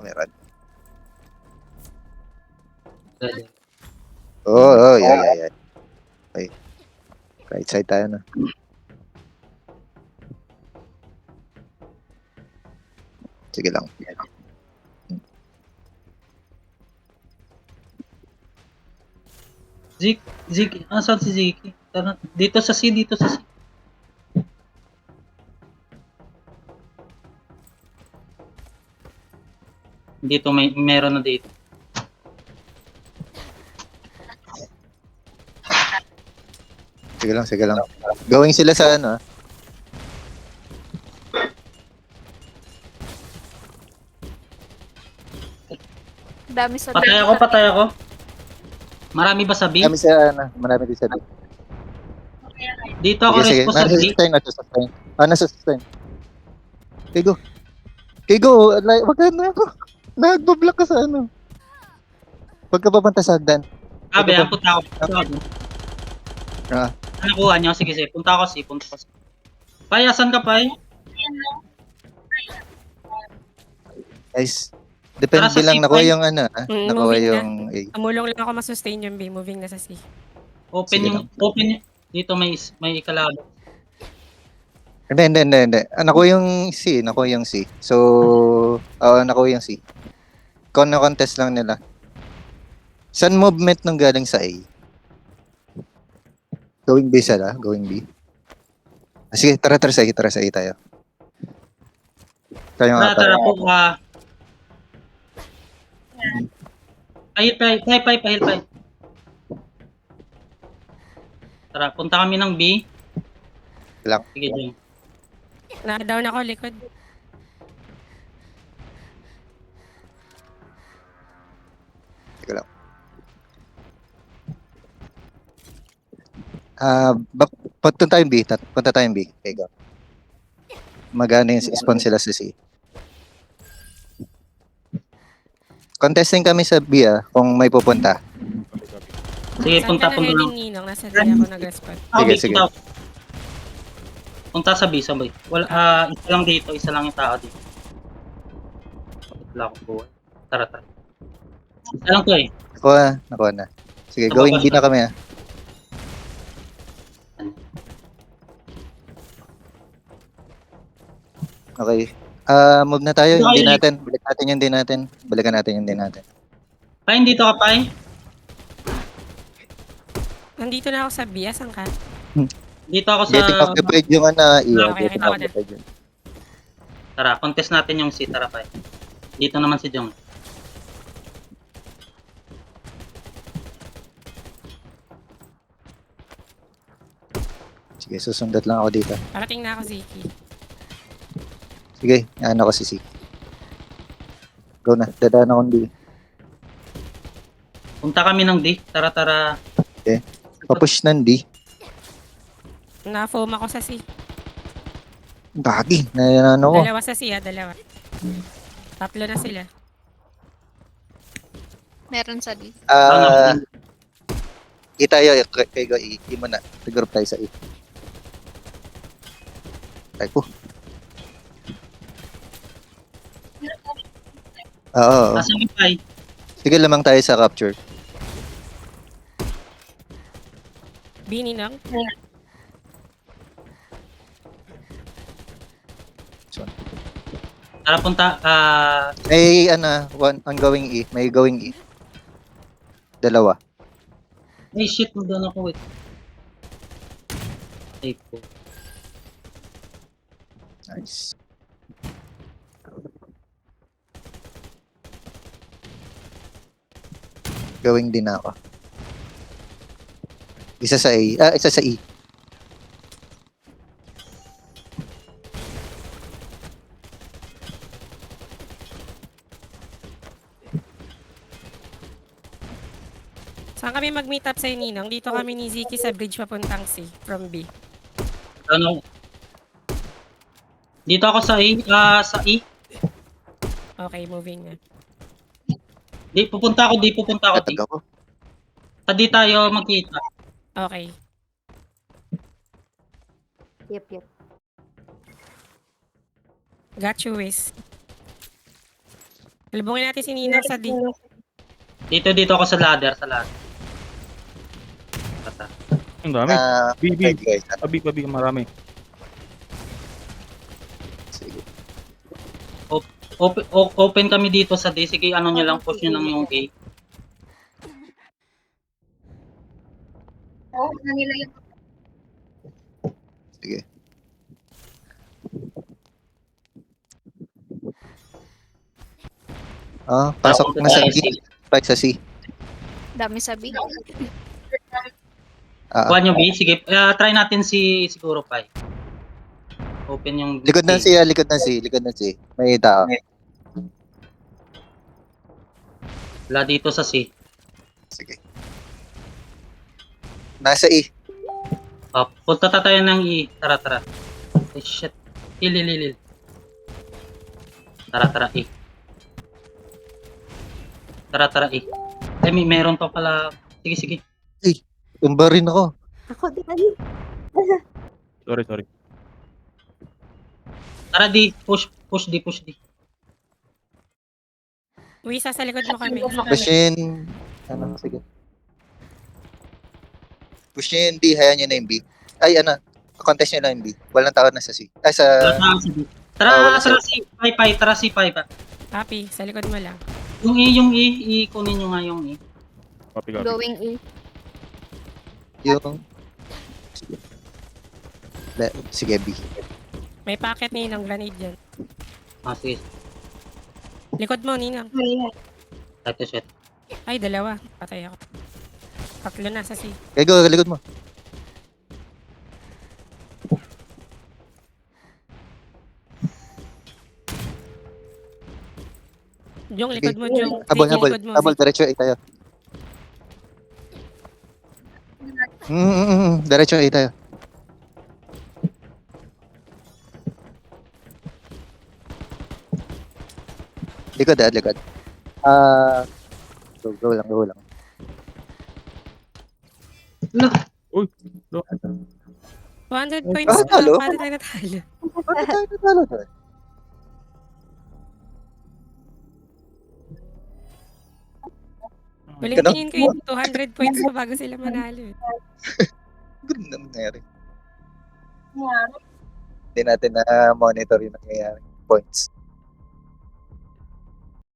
Meron. Pwede. Oo, yeah. Okay. Right side tayo na. Sige lang. Zeke, saan si Zeke? Dito sa C. Dito meron na dito. Sige lang. Going sila sa ano. Dami sa Patay ako. Marami ba sa B? Marami din sa B. Dito ako Sige. respo sa B. Nasa-sustain. Nasa-sustain. Kigo, wag ka na ako. Nag-block ka sa ano. Pagka papunta sa hagdan. Sabi, punta ako. Ah. Nakuha niyo? Sige. Punta ako C. Pai, asan ka, Pai? Guys, depende Tara sa lang. C, Nakuha Pai. yung ano. Nakuha Moving yung A. Amulong lang ako masustain yung B. Moving na sa C. Open. Dito may ikalaban. Hindi. Nakuha yung C. So, nakuha yung C. Contest lang nila. Saan movement nung galing sa A? Going B sila? Going B? Sige, tara sa A tayo. Tara po. Pahil. Tara, punta kami ng B. Lang. Sige, dyan. Na-down ako likod. Sige lang. Punta tayong B. Okay, go. Magana yung spawn sila sa C. Contesting kami sa B kung may pupunta. Sige, Saan ka punta na lang. heading, Ninong? Nasa D ako nag-respond. Sige. Punta sa B, sabay. Wala, isa lang dito, isa lang yung tao dito. Wala akong buhay. Tara. Isa lang to eh. Nakuha na. Sige, going B na kami Okay. Move na tayo, hindi natin. Balikan natin yung din natin. Pain, dito ka, Pain. Nandito na ako sa B. Asan ka? Dito ako sa... Getting occupied yung Okay, getting kita ko na. occupied yun. Tara, contest natin yung C. Tara, Pain. Dito naman si Jong. Sige, susundat lang ako dito. Parating na ako, Ziki. Sige, ano ko si C. Go na, dadaan akong D. Punta kami ng D. Tara. Papush ng D. Na-foam ako sa C. Gagi, ano ko. Dalawa sa C, dalawa. Tatlo na sila. Meron sa D. Tayo, kay go, I mo na. Regroup tayo sa E. Ay po. Oo. Asan yung Pain? Sige lamang tayo sa capture. B, Ninong? Tara, punta. May ongoing E. May going E. Dalawa. Ay, shit. Doon ako, wait. Ay, po. Nice. Going din ako. Isa sa A. Isa sa E. Saan kami mag-meet up sa Ninong? Dito kami ni Ziki sa bridge papuntang C from B. Ano? Dito ako sa E. Sa E. Okay, moving na. Pupunta ako D. Katag ako. Sa D tayo magkita. Okay. Yep. Got you, Wiz. Talbungin natin si Ninang sa D. Dito ako sa ladder, Tata. Ang dami. B, B. guys. Pabi, marami. Sige. Open kami dito sa D. Sige, ano nyo lang, push nyo lang yung A. Sige. Pasok na sa C. Right sa C. Dami sa B. Kuha nyo B, sige. Try natin siguro pa. Open yung Likod ng C, likod ng C. May tao. Wala dito sa C. Sige. Nasa E. Punta tayo ng E. Tara. Ay, shit. Ilil. Tara, E. Tara, E. Ay, meron pa pala. Sige. Tumba rin ako. Ako din. Sorry. Tara, D. Push D. Wisa, sa likod mo kami. Pushin. Sige. Pushin B, hayaan nyo na yung B. Ay, contest nyo lang yung B. Walang tao na sa C. Ay, sa... Tara, wala tara, C5. Papi, sa likod mo lang. Yung E, kunin nyo nga yung E. Copy. Going E. Yung... Sige, B. May packet Ninang, grenade dyan. Sige. Likod mo, Ninang. Type to shit. Ay, dalawa. Patay ako. Tatlo na sa C. Okay, go, likod mo. Jong, likod mo, Jong. Habol, Vicky, likod mo. Habol, diretso A tayo. Diretso A tayo. Likod. Go lang. Uy, 200 points na. talo? Paano tayo natalo? Bakit tayo natalo doon? Huling Ganun? tingin ko yung 200 points pa bago sila manalo. Ganun na nangyari. Hindi natin na-monitor yung nangyayari. Points.